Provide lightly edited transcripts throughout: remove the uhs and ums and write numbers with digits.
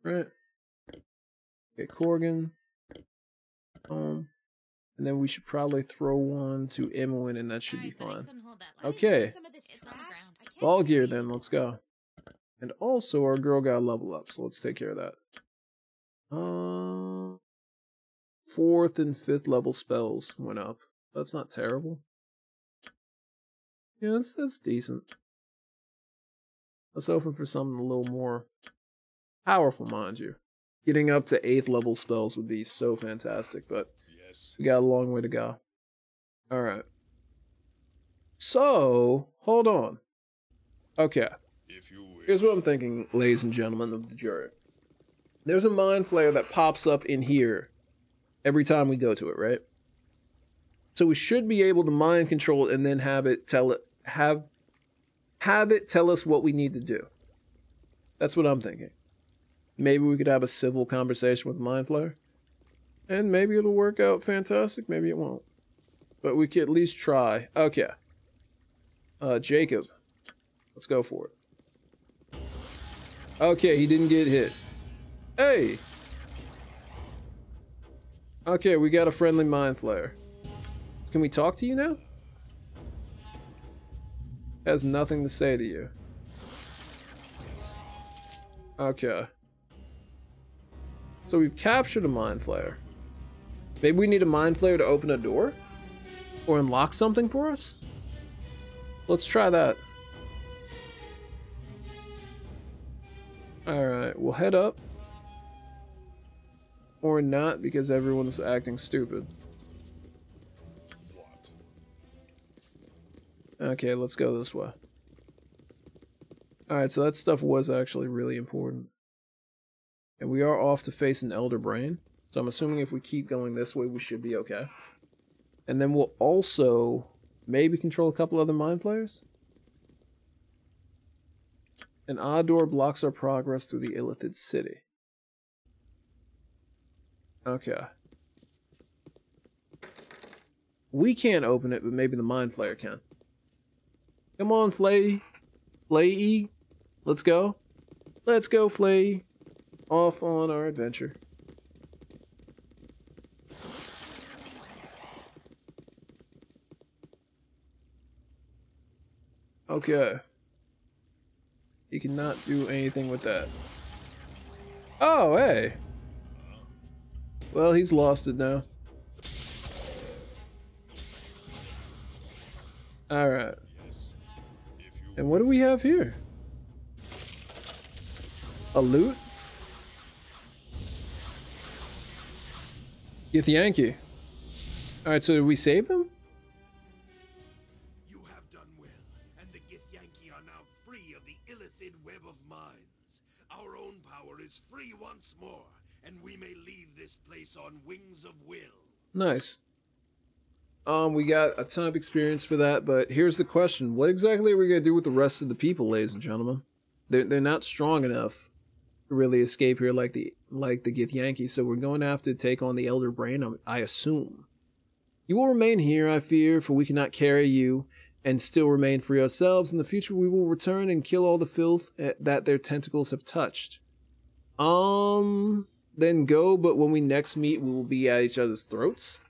Right. Okay, Corgan. And then we should probably throw one to Emmeline, and that should be fine. Okay. Ball gear then, let's go. And also our girl got a level up, so let's take care of that. 4th and 5th level spells went up. That's not terrible. Yeah, that's decent. Let's hoping for something a little more powerful, mind you. Getting up to 8th level spells would be so fantastic, but we got a long way to go. Alright. So, hold on. Okay. Here's what I'm thinking, ladies and gentlemen of the jury. There's a mind flayer that pops up in here every time we go to it, right? So we should be able to mind control it and then have it tell us what we need to do. That's what I'm thinking. Maybe we could have a civil conversation with the mind flayer. And maybe it'll work out fantastic, maybe it won't. But we could at least try. Okay. Jacob. Let's go for it. Okay, he didn't get hit. Hey! Okay, we got a friendly mind flayer. Can we talk to you now? Has nothing to say to you. Okay. So we've captured a mind flayer. Maybe we need a mind flayer to open a door? Or unlock something for us? Let's try that. Alright, we'll head up. Or not, because everyone's acting stupid. Okay, let's go this way. Alright, so that stuff was actually really important. And we are off to face an Elder Brain. So I'm assuming if we keep going this way, we should be okay. And then we'll also maybe control a couple other mind flayers. An odd door blocks our progress through the Illithid city. Okay. We can't open it, but maybe the mind flayer can. Come on, Flay. Flay-E. Let's go. Let's go, Flay. Off on our adventure. Okay. He cannot do anything with that. Oh, hey. Well, he's lost it now. Alright. And what do we have here? A loot? Get the Yankee. Alright, so did we save them? You have done well, and the Githyanki are now free of the Illithid web of mines. Our own power is free once more, and we may leave this place on wings of will. Nice. We got a ton of experience for that, but here's the question. What exactly are we going to do with the rest of the people, ladies and gentlemen? They're not strong enough to really escape here like the Githyanki, so we're going to have to take on the Elder Brain, I assume. You will remain here, I fear, for we cannot carry you and still remain free ourselves. In the future, we will return and kill all the filth that their tentacles have touched. Then go, but when we next meet, we will be at each other's throats?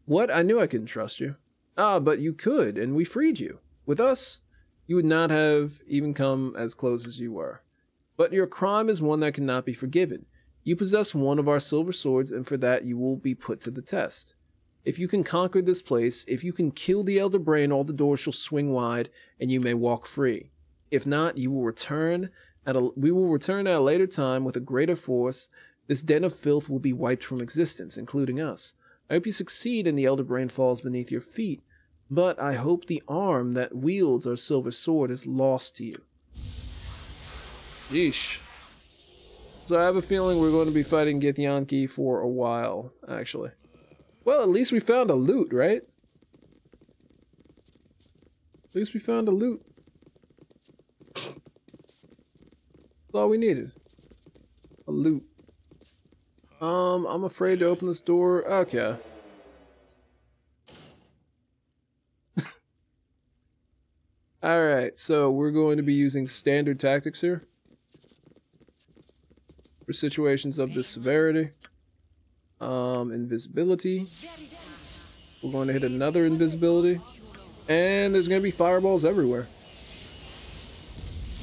What? I knew I couldn't trust you. Ah, but you could, and we freed you. With us, you would not have even come as close as you were. But your crime is one that cannot be forgiven. You possess one of our silver swords, and for that you will be put to the test. If you can conquer this place, if you can kill the Elder Brain, all the doors shall swing wide, and you may walk free. If not, you will return we will return at a later time with a greater force. This den of filth will be wiped from existence, including us. I hope you succeed and the Elder Brain falls beneath your feet, but I hope the arm that wields our silver sword is lost to you. Yeesh. So I have a feeling we're going to be fighting Githyanki for a while, actually. Well, at least we found a loot, right? At least we found a loot. That's all we needed. A loot. I'm afraid to open this door. Okay. Alright, so we're going to be using standard tactics here. for situations of this severity. Invisibility. We're going to hit another invisibility. And there's going to be fireballs everywhere.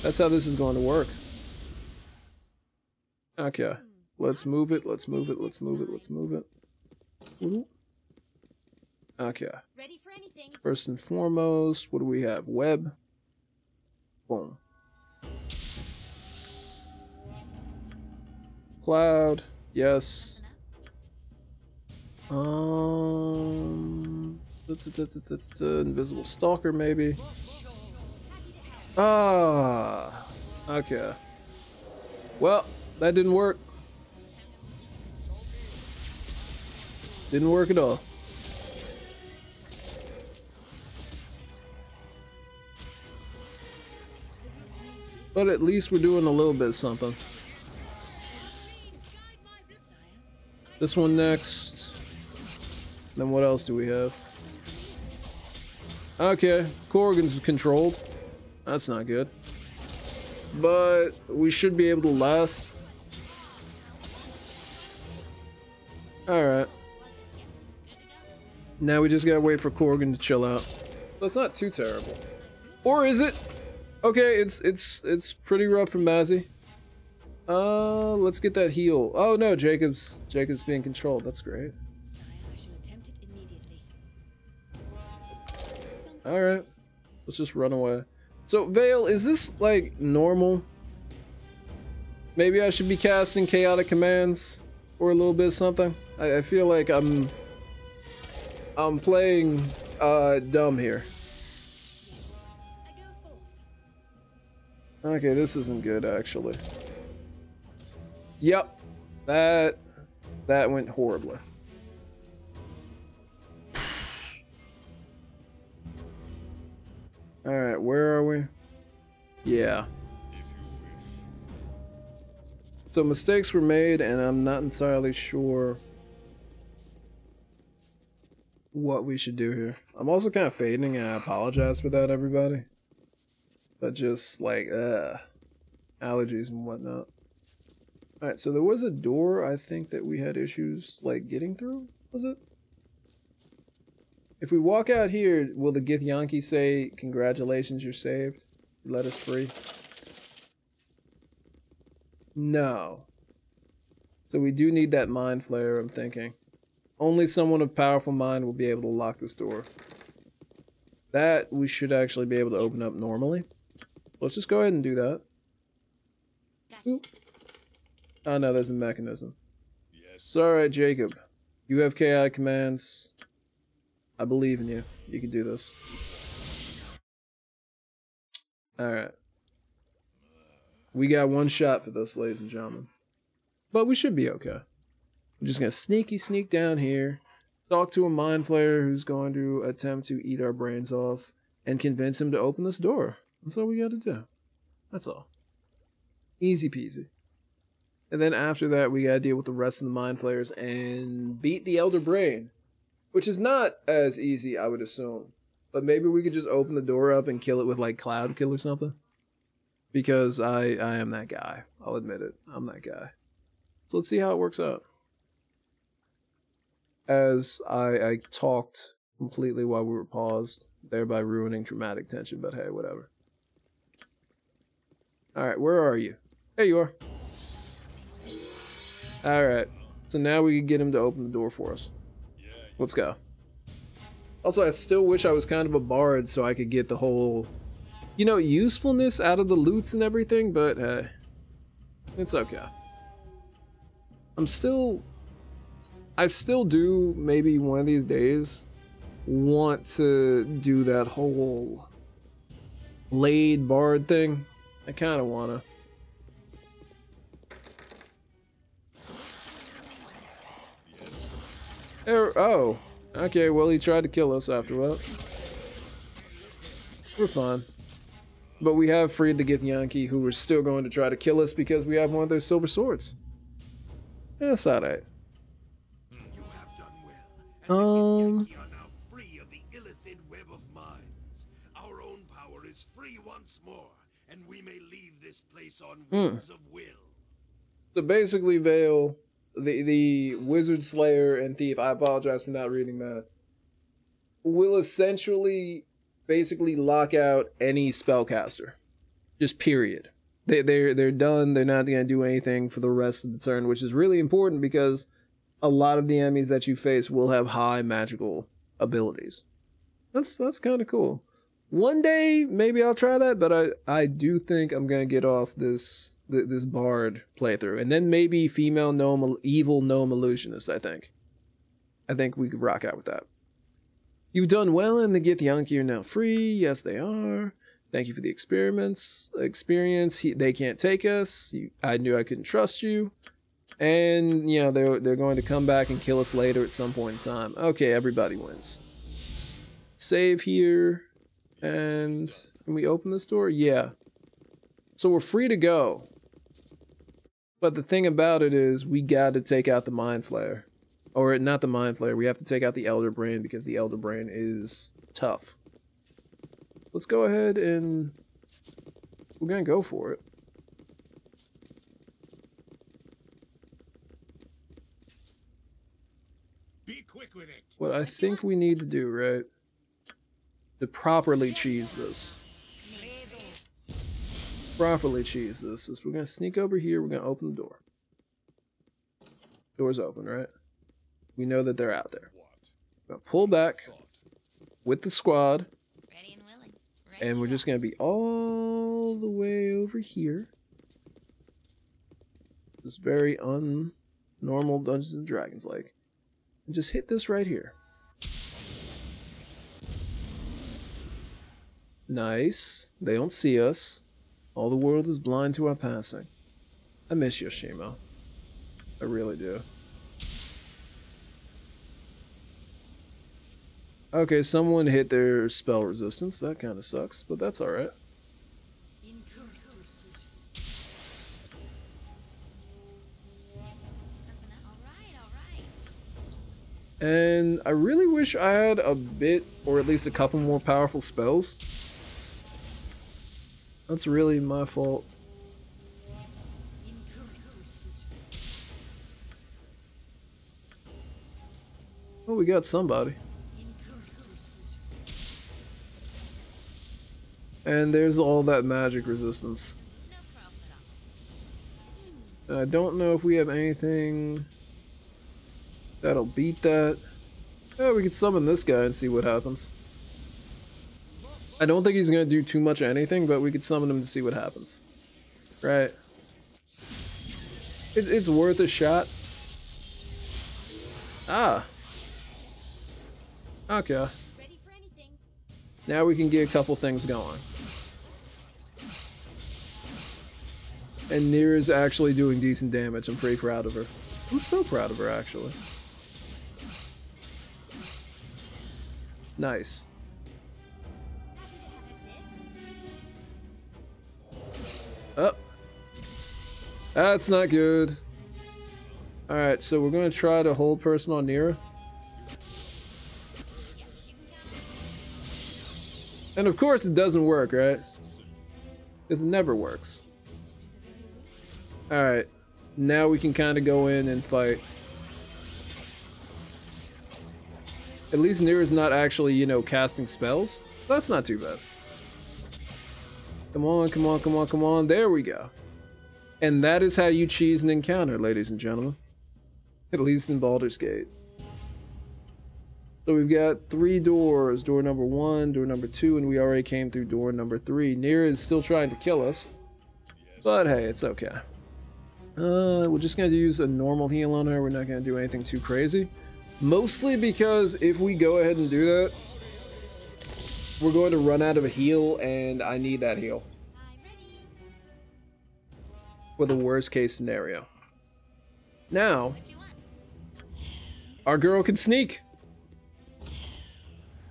That's how this is going to work. Okay. Let's move it. Let's move it. Let's move it. Let's move it. Ooh. Okay. Ready for anything. First and foremost, what do we have? Web. Boom. Cloud. Yes. Invisible stalker, maybe. Ah. Okay. Well, that didn't work. Didn't work at all. But at least we're doing a little bit of something. This one next. Then what else do we have? Okay, Corrigan's controlled. That's not good. But we should be able to last. Alright. Now we just gotta wait for Corrigan to chill out. That's not too terrible. Or is it? Okay, it's pretty rough for Mazzy. Let's get that heal. Oh no, Jacob's being controlled. That's great. Alright. Let's just run away. So, Vale, is this, like, normal? Maybe I should be casting chaotic commands or a little bit of something? I feel like I'm playing, dumb here. Okay, this isn't good, actually. Yep. That went horribly. Alright, where are we? Yeah. So mistakes were made, and I'm not entirely sure what we should do here. I'm also kind of fading, and I apologize for that, everybody. But just, like, allergies and whatnot. Alright, so there was a door, I think, that we had issues, like, getting through? Was it? If we walk out here, will the Githyanki say, "Congratulations, you're saved. You let us free"? No. So we do need that mind flare, I'm thinking. Only someone of powerful mind will be able to lock this door. That we should actually be able to open up normally. Let's just go ahead and do that. Oop. Oh no, there's a mechanism. Yes. It's alright, Jacob. You have KI commands. I believe in you. You can do this. Alright. We got one shot for this, ladies and gentlemen. But we should be okay. We're just gonna sneak down here, talk to a mind flayer who's going to attempt to eat our brains off, and convince him to open this door. That's all we gotta do. That's all. Easy peasy. And then after that, we gotta deal with the rest of the mind flayers and beat the Elder Brain. Which is not as easy, I would assume. But maybe we could just open the door up and kill it with, like, Cloud Kill or something. Because I am that guy. I'll admit it. I'm that guy. So let's see how it works out. As I talked completely while we were paused, thereby ruining dramatic tension, but hey, whatever. Alright, where are you? There you are. Alright, so now we can get him to open the door for us. Let's go. Also, I still wish I was kind of a bard so I could get the whole, you know, usefulness out of the loots and everything, but hey, it's okay. I still do, maybe one of these days, want to do that whole blade bard thing. I kind of want to. Oh, okay, well he tried to kill us after that. We're fine. But we have freed the Githyanki, who were still going to try to kill us because we have one of their silver swords. That's alright. You have done well. And the Githyanki are now free of the illicit web of minds. Our own power is free once more, and we may leave this place on wings of will. So basically, Vale, the Wizard Slayer and Thief, I apologize for not reading that, will essentially basically lock out any spellcaster. Just period. They're done. They're not going to do anything for the rest of the turn, which is really important because a lot of the enemies that you face will have high magical abilities. That's kind of cool. One day, maybe I'll try that, but I do think I'm going to get off this bard playthrough, and then maybe female gnome, evil gnome illusionist. I think we could rock out with that. You've done well, and the Githyanki are now free. Yes, they are. Thank you for the experience. They can't take us. I knew I couldn't trust you, and you know they're going to come back and kill us later at some point in time. Okay, everybody wins. Save here, and can we open this door? Yeah. So we're free to go. But the thing about it is we got to take out the Mind Flayer. Or not the Mind Flayer, we have to take out the Elder Brain because the Elder Brain is tough. Let's go ahead and we're going to go for it. Be quick with it. What I think we need to do, right, to properly cheese this. Properly cheese this is we're going to sneak over here, we're going to open the door. Door's open, right? We know that they're out there. We're going to pull back with the squad. Ready and willing. And we're just going to be all the way over here. This very un-normal Dungeons and Dragons like. And just hit this right here. Nice. They don't see us. All the world is blind to our passing. I miss Yoshimo. I really do. Okay, someone hit their spell resistance. That kind of sucks, but that's alright. And I really wish I had a bit, or at least a couple more powerful spells. That's really my fault. Oh, we got somebody. And there's all that magic resistance. And I don't know if we have anything that'll beat that. Yeah, we could summon this guy and see what happens. I don't think he's going to do too much of anything, but we could summon him to see what happens. Right. It's worth a shot. Ah. Okay. Now we can get a couple things going. And Nira's actually doing decent damage. I'm pretty proud of her. I'm so proud of her, actually. Nice. Oh. That's not good. Alright, so we're going to try to hold person on Nira. And of course it doesn't work, right? Because it never works. Alright. Now we can kind of go in and fight. At least Nira's not actually, you know, casting spells. That's not too bad. Come on, come on, come on, come on. There we go. And that is how you cheese an encounter, ladies and gentlemen. At least in Baldur's Gate. So we've got 3 doors. Door number 1, door number 2, and we already came through door number 3. Nira is still trying to kill us. But hey, it's okay. We're just going to use a normal heal on her. We're not going to do anything too crazy. Mostly because if we go ahead and do that, we're going to run out of a heal, and I need that heal. For the worst case scenario. Now, our girl can sneak.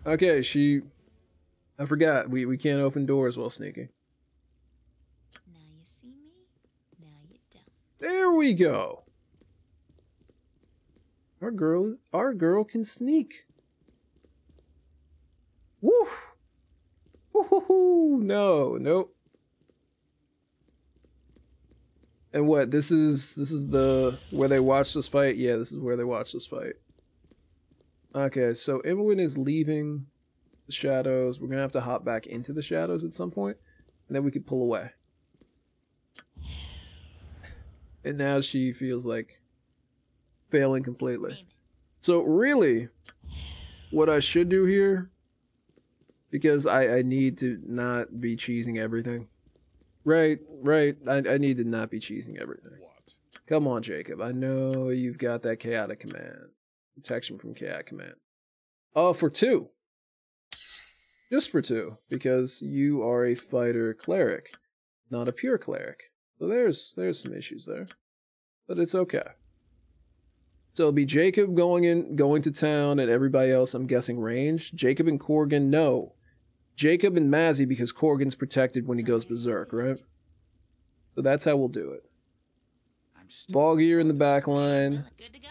Okay, I forgot. We can't open doors while sneaking. Now you see me, now you don't. There we go. Our girl can sneak. Woof. Woohoo! No, nope. And what, this is the where they watch this fight? Yeah, this is where they watch this fight. Okay, so Imogen is leaving the shadows. We're gonna have to hop back into the shadows at some point, and then we could pull away. And now she feels like failing completely. So really, what I should do here, because I need to not be cheesing everything. Right. I need to not be cheesing everything. What? Come on, Jacob. I know you've got that chaotic command. Protection from chaotic command. Oh, for 2. Just for 2. Because you are a fighter cleric, not a pure cleric. So there's some issues there. But it's okay. So it'll be Jacob going to town, and everybody else, I'm guessing, range. Jacob and Corgan, no. Jacob and Mazzy, because Corgan's protected when he goes berserk, right? So that's how we'll do it. Baldur in the back line. Good to go.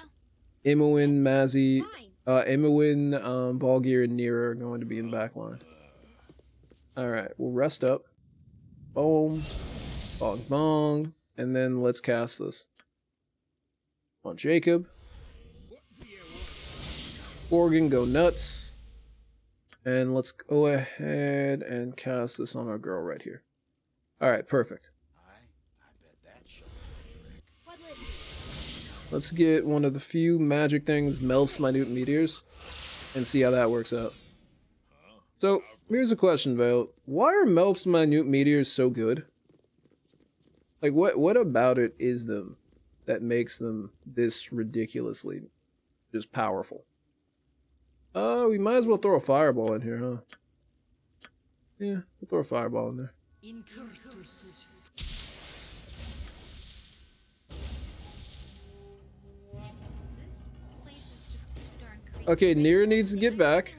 Imoen, Mazzy, Imoen, Baldur, and Nira are going to be in the back line. Alright, we'll rest up. Boom. Bong bong. And then let's cast this. On Jacob. Corgan, go nuts. And let's go ahead and cast this on our girl right here. Alright, perfect. Let's get one of the few magic things, Melf's Minute Meteors, and see how that works out. So, here's a question, Vale. Why are Melf's Minute Meteors so good? Like, what about it is them that makes them this ridiculously just powerful? Oh, we might as well throw a fireball in here, huh? Yeah, we'll throw a fireball in there. Okay, Nira needs to get back.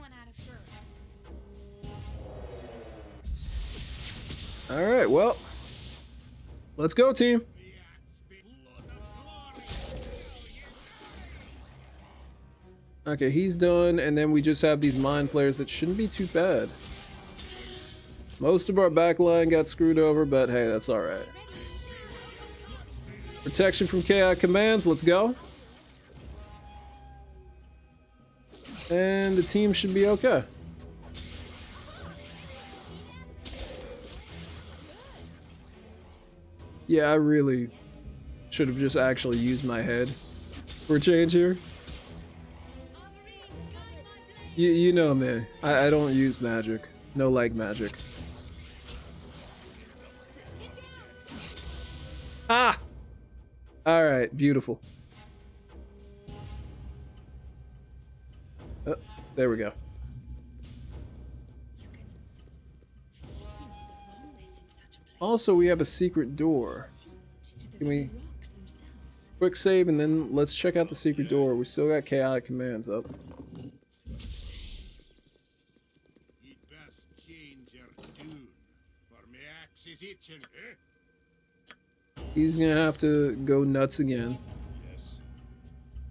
Alright, well. Let's go, team. Okay, he's done, and then we just have these mind flares that shouldn't be too bad. Most of our backline got screwed over, but hey, that's alright. Protection from chaotic commands, let's go. And the team should be okay. Yeah, I really should have just actually used my head for a change here. You know me. I don't use magic. No like magic. Ah! Alright, beautiful. Oh, there we go. Also, we have a secret door. Can we... Quick save, and then let's check out the secret door. We still got chaotic commands up. He's gonna have to go nuts again.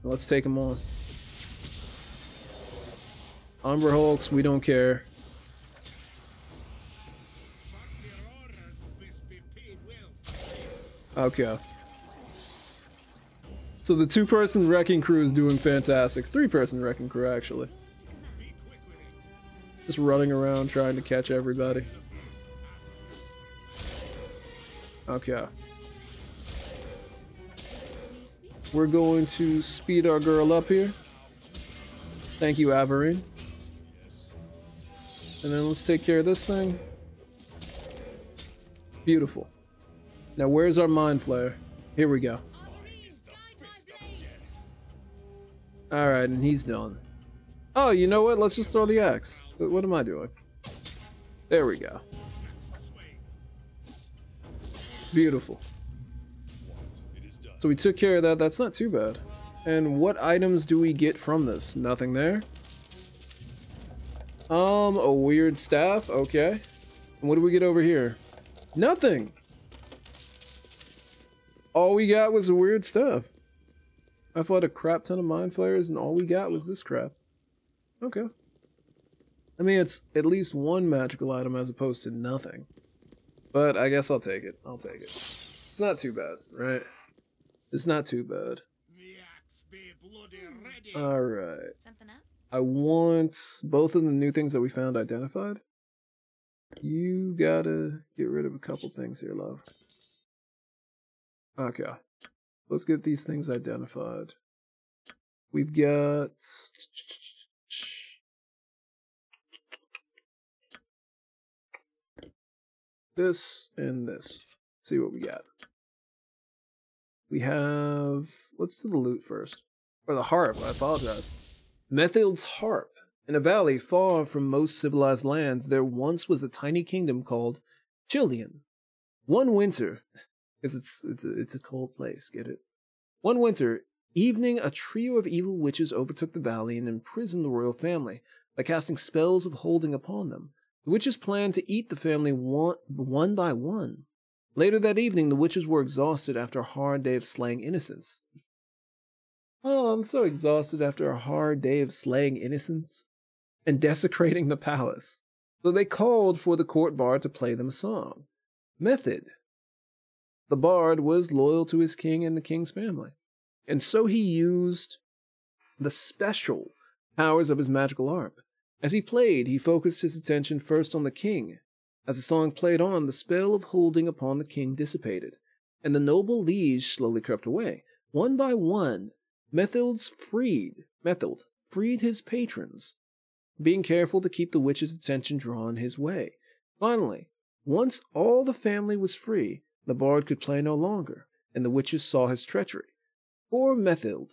Let's take him on. Umber Hulks, we don't care. Okay. So the 2-person wrecking crew is doing fantastic. 3-person wrecking crew, actually. Just running around trying to catch everybody. Okay. We're going to speed our girl up here. Thank you, Averine. And then let's take care of this thing. Beautiful. Now where's our mind flare? Here we go. Alright, and he's done. Oh, you know what? Let's just throw the axe. What am I doing? There we go. Beautiful. So we took care of that. That's not too bad. And what items do we get from this? Nothing there. A weird staff. Okay. And what do we get over here? Nothing. All we got was a weird stuff. I fought a crap ton of mind flayers, and all we got was this crap. Okay. I mean, it's at least one magical item as opposed to nothing. But I guess I'll take it. I'll take it. It's not too bad, right? It's not too bad. The axe be bloody ready. Alright. Something up? I want both of the new things that we found identified. You gotta get rid of a couple things here, love. Okay. Let's get these things identified. We've got... this and this. Let's see what we got. We have... let's do the loot first. Or the harp, I apologize. Methild's harp. In a valley far from most civilized lands, there once was a tiny kingdom called Chillian. One winter, it's a cold place, get it? One winter evening, a trio of evil witches overtook the valley and imprisoned the royal family by casting spells of holding upon them. The witches planned to eat the family one by one. Later that evening, the witches were exhausted after a hard day of slaying innocents. Oh, I'm so exhausted after a hard day of slaying innocents and desecrating the palace. So they called for the court bard to play them a song. Method. The bard was loyal to his king and the king's family, and so he used the special powers of his magical harp. As he played, he focused his attention first on the king. As the song played on, the spell of holding upon the king dissipated, and the noble liege slowly crept away. One by one, Methild freed his patrons, being careful to keep the witch's attention drawn his way. Finally, once all the family was free, the bard could play no longer, and the witches saw his treachery. Poor Methild,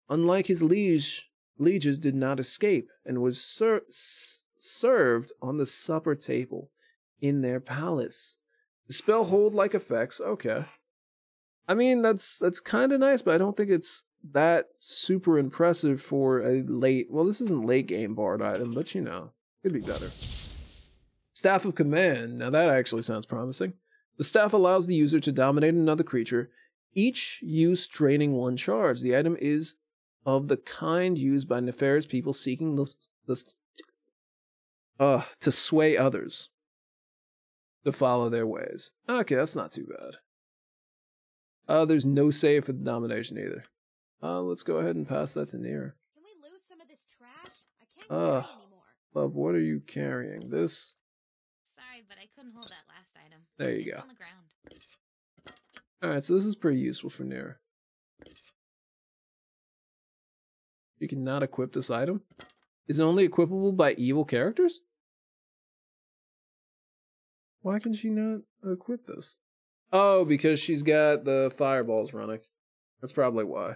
unlike his lieges did not escape, and was served on the supper table in their palace. The spell hold-like effects, okay. I mean, that's kind of nice, but I don't think it's that super impressive for a late... well, this isn't late game bard item, but you know, could be better. Staff of Command. Now that actually sounds promising. The staff allows the user to dominate another creature, each use draining one charge. The item is of the kind used by nefarious people seeking to sway others to follow their ways. Okay, that's not too bad. There's no save for the domination either. Let's go ahead and pass that to Nier. Can we lose some of this trash? I can't carry anymore. Love, what are you carrying? This? Sorry, but I couldn't hold that last item. There you It's go. on the ground. Alright, so this is pretty useful for Nier. You cannot equip this item? Is it only equipable by evil characters? Why can she not equip this? Oh, because she's got the fireballs running. That's probably why.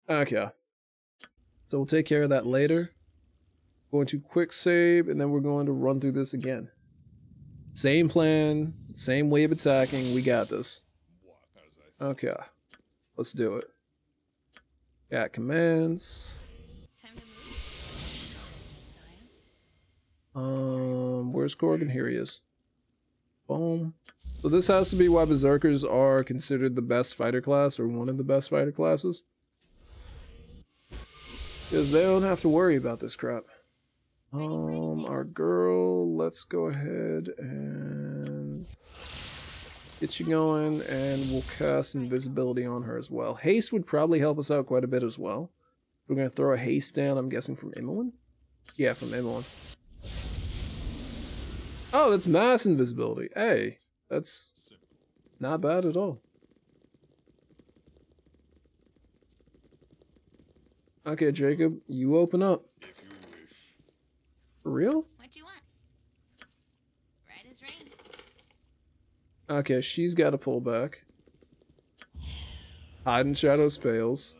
Okay. So we'll take care of that later. Going to quick save, and then we're going to run through this again. Same plan, same way of attacking. We got this. Okay. Let's do it. Got commands. Time to move. Where's Corgan? Here he is. Boom. So this has to be why Berserkers are considered the best fighter class, or one of the best fighter classes. Because they don't have to worry about this crap. Our girl, let's go ahead and get you going, and we'll cast invisibility on her as well. Haste would probably help us out quite a bit as well. We're going to throw a haste down, I'm guessing from Imoen? Yeah, from Imoen. Oh, that's mass invisibility. Hey, that's not bad at all. Okay, Jacob, you open up. For real? What do you want? Right as rain. Okay, she's got to pull back. Hide in shadows fails.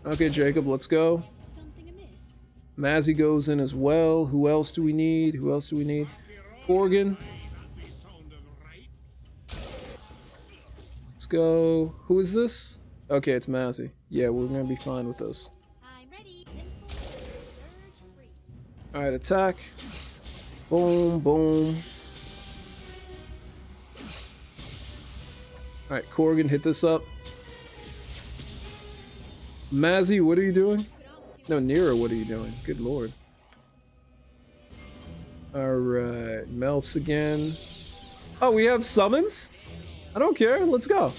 Okay, Jacob, let's go. Something amiss. Mazzy goes in as well. Who else do we need? Who else do we need? Corgan. Let's go. Who is this? Okay, it's Mazzy. Yeah, we're gonna be fine with this. I'm ready. Surge free. Alright, attack. Boom, boom. Alright, Corgan, hit this up. Mazzy, what are you doing? No, Nero, what are you doing? Good lord. Alright, Melfs again. Oh, we have summons? I don't care, let's go.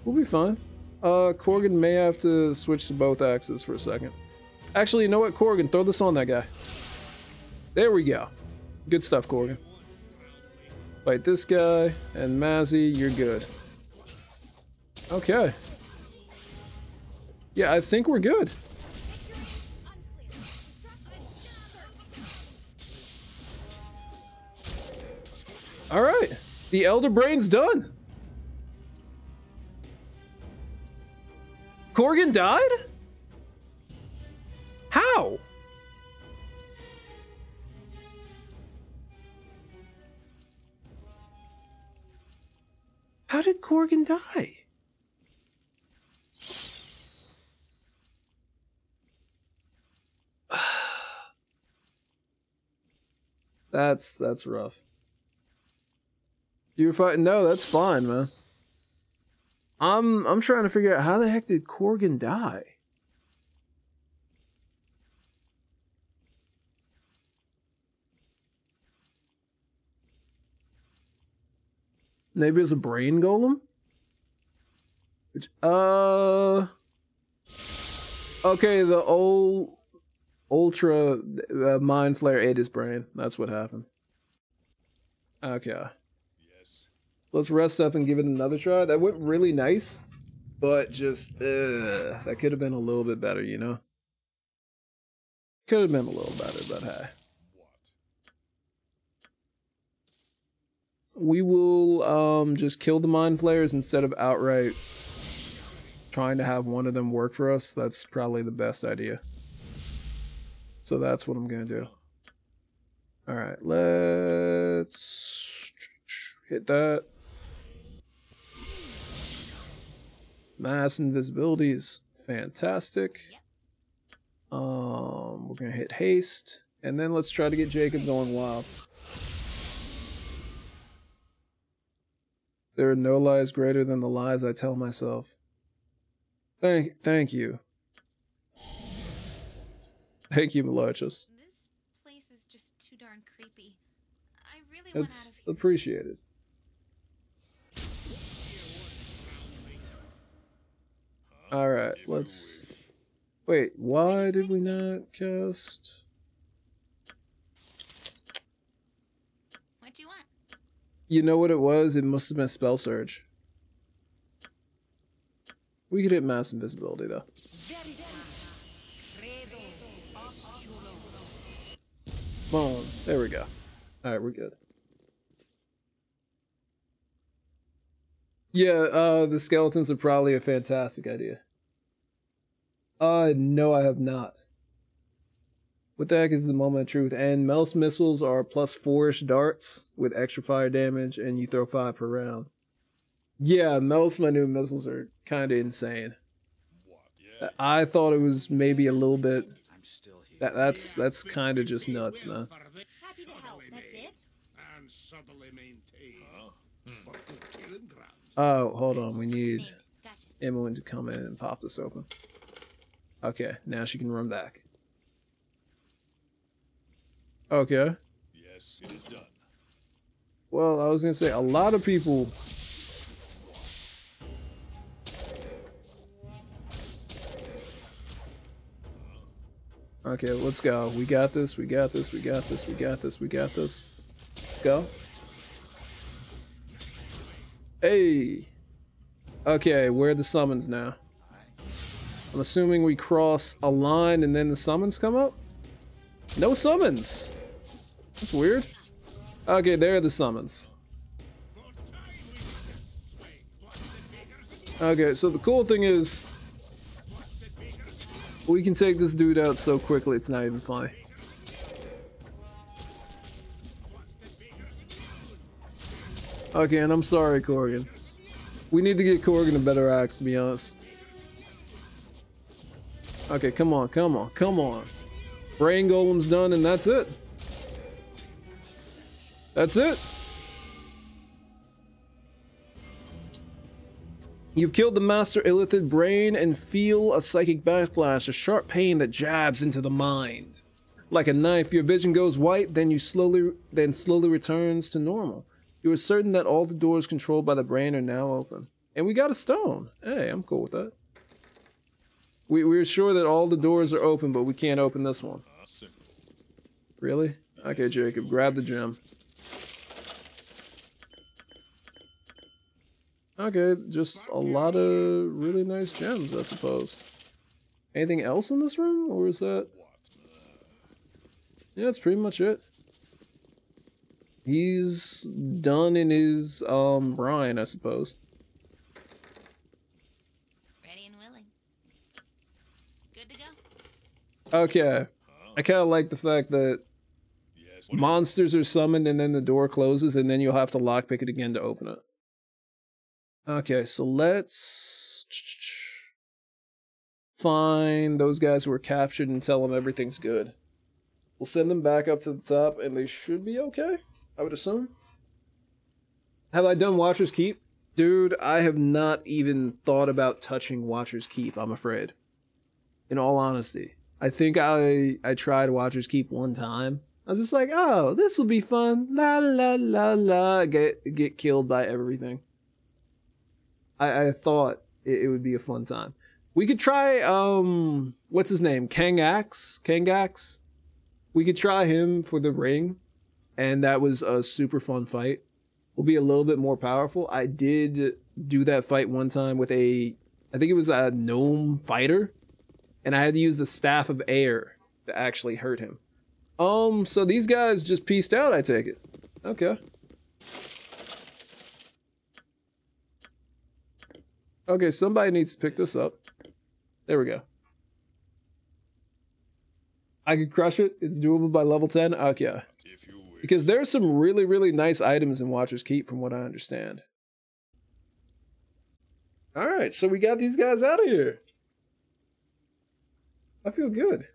We'll be fine. Corgan may have to switch to both axes for a second. Actually, you know what, Corgan, throw this on that guy. There we go. Good stuff, Corgan. Fight this guy, and Mazzy, you're good. Okay. Yeah, I think we're good. Alright. The Elder Brain's done. Corgan died? How? How did Corgan die? That's rough. You were fighting? No, that's fine, man. I'm trying to figure out how the heck did Corgan die? Maybe it's a brain golem? Which, okay, the old ultra mind flare ate his brain. That's what happened. Okay. Yes. Let's rest up and give it another try. That went really nice, but just, that could have been a little bit better, you know? Could have been a little better, but hey. We will just kill the mind flayers instead of outright trying to have one of them work for us. That's probably the best idea. So that's what I'm gonna do. Alright, let's hit that. Mass invisibility is fantastic. We're gonna hit haste, and then let's try to get Jacob going wild. There are no lies greater than the lies I tell myself. Thank you. Thank you, Malachus. This place is just too darn creepy. I really want out It's of here. appreciated. Alright, let's... Wait, why did we not cast... What do you want? You know what it was? It must have been Spell Surge. We could hit Mass Invisibility, though. Boom. There we go. Alright, we're good. Yeah, the skeletons are probably a fantastic idea. No, I have not. What the heck is the moment of truth? And Mel's missiles are +4-ish darts with extra fire damage, and you throw 5 per round. Yeah, Mel's my new missiles are kind of insane. I thought it was maybe a little bit. That's kind of just nuts, man. Happy to help. That's it. And subtly maintain. For good killing grounds. Oh, hold on. We need Gotcha. Emmeline to come in and pop this open. Okay, now she can run back. Okay. Yes, it is done. Well, I was gonna say a lot of people. Okay, let's go. We got this. We got this. We got this. We got this. We got this. Let's go. Hey. Okay, where are the summons now? I'm assuming we cross a line and then the summons come up? No summons. That's weird. Okay, there are the summons. Okay, so the cool thing is we can take this dude out so quickly it's not even funny. Okay, and I'm sorry, Corgan. We need to get Corgan a better axe, to be honest. Okay, come on, come on, come on. Brain Golem's done, and that's it. That's it. You've killed the Master Illithid brain and feel a psychic backlash, a sharp pain that jabs into the mind. Like a knife, your vision goes white, then slowly returns to normal. You are certain that all the doors controlled by the brain are now open. And we got a stone. Hey, I'm cool with that. We're sure that all the doors are open, but we can't open this one. Really? Okay, Jacob, grab the gem. Okay, just a lot of really nice gems, I suppose. Anything else in this room, or is that... Yeah, that's pretty much it. He's done in his, brine, I suppose. Ready and willing. Good to go. Okay. I kind of like the fact that monsters are summoned and then the door closes and then you'll have to lockpick it again to open it. Okay, so let's find those guys who were captured and tell them everything's good. We'll send them back up to the top and they should be okay, I would assume. Have I done Watcher's Keep? Dude, I have not even thought about touching Watcher's Keep, I'm afraid. In all honesty. I think I tried Watcher's Keep one time. I was just like, oh, this will be fun. La la la la. Get killed by everything. I thought it would be a fun time. We could try, what's his name? Kangax? We could try him for the ring. And that was a super fun fight. We'll be a little bit more powerful. I did do that fight one time with I think it was a gnome fighter. And I had to use the Staff of Air to actually hurt him. So these guys just pieced out, I take it. Okay. Okay, somebody needs to pick this up. There we go. I could crush it. It's doable by level 10. Okay. Because there's some really, really nice items in Watcher's Keep from what I understand. Alright, so we got these guys out of here. I feel good.